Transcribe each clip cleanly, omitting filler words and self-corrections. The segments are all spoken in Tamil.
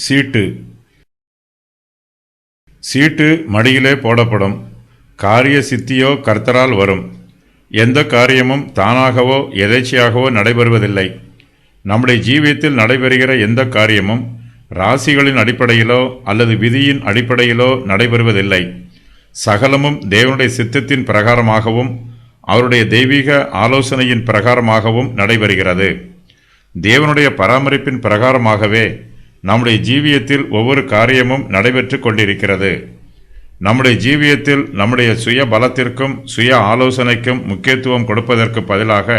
சீட்டு. சீட்டு மடியிலே போடப்படும். காரிய சித்தியோ கர்த்தரால் வரும். எந்த காரியமும் தானாகவோ எதேச்சையாகவோ நடைபெறுவதில்லை. நம்முடைய ஜீவியத்தில் நடைபெறுகிற எந்த காரியமும் ராசிகளின் அடிப்படையிலோ அல்லது விதியின் அடிப்படையிலோ நடைபெறுவதில்லை. சகலமும் தேவனுடைய சித்தத்தின் பிரகாரமாகவும் அவருடைய தெய்வீக ஆலோசனையின் பிரகாரமாகவும் நடைபெறுகிறது. தேவனுடைய பராமரிப்பின் பிரகாரமாகவே நம்முடைய ஜீவியத்தில் ஒவ்வொரு காரியமும் நடைபெற்று கொண்டிருக்கிறது. நம்முடைய ஜீவியத்தில் நம்முடைய சுய பலத்திற்கும் சுய ஆலோசனைக்கும் முக்கியத்துவம் கொடுப்பதற்கு பதிலாக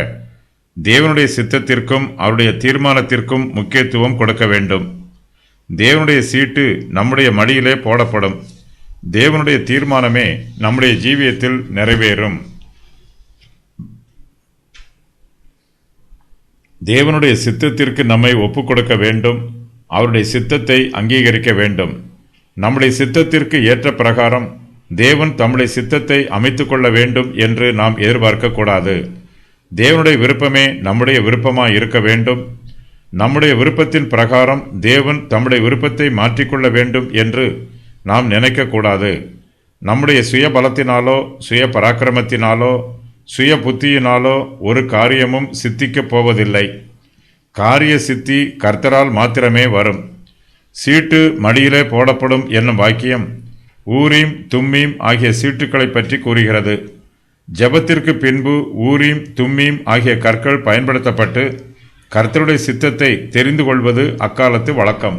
தேவனுடைய சித்தத்திற்கும் அவருடைய தீர்மானத்திற்கும் முக்கியத்துவம் கொடுக்க வேண்டும். தேவனுடைய சீட்டு நம்முடைய மடியிலே போடப்படும். தேவனுடைய தீர்மானமே நம்முடைய ஜீவியத்தில் நிறைவேறும். தேவனுடைய சித்தத்திற்கு நம்மை ஒப்புக் கொடுக்க வேண்டும். அவருடைய சித்தத்தை அங்கீகரிக்க வேண்டும். நம்முடைய சித்தத்திற்கு ஏற்ற பிரகாரம் தேவன் தம்முடைய சித்தத்தை அமைத்து கொள்ள வேண்டும் என்று நாம் எதிர்பார்க்கக்கூடாது. தேவனுடைய விருப்பமே நம்முடைய விருப்பமாய் இருக்க வேண்டும். நம்முடைய விருப்பத்தின் பிரகாரம் தேவன் தம்முடைய விருப்பத்தை மாற்றிக்கொள்ள வேண்டும் என்று நாம் நினைக்கக்கூடாது. நம்முடைய சுய பலத்தினாலோ சுய பராக்கிரமத்தினாலோ சுய புத்தியினாலோ ஒரு காரியமும் சித்திக்கப் போவதில்லை. காரிய சித்தி கர்த்தரால் மாத்திரமே வரும். சீட்டு மடியிலே போடப்படும் என்னும் வாக்கியம் ஊரீம் தும்மீம் ஆகிய சீட்டுக்களை பற்றி கூறுகிறது. ஜெபத்திற்கு பின்பு ஊரீம் தும்மீம் ஆகிய கற்கள் பயன்படுத்தப்பட்டு கர்த்தருடைய சித்தத்தை தெரிந்து கொள்வது அக்காலத்து வழக்கம்.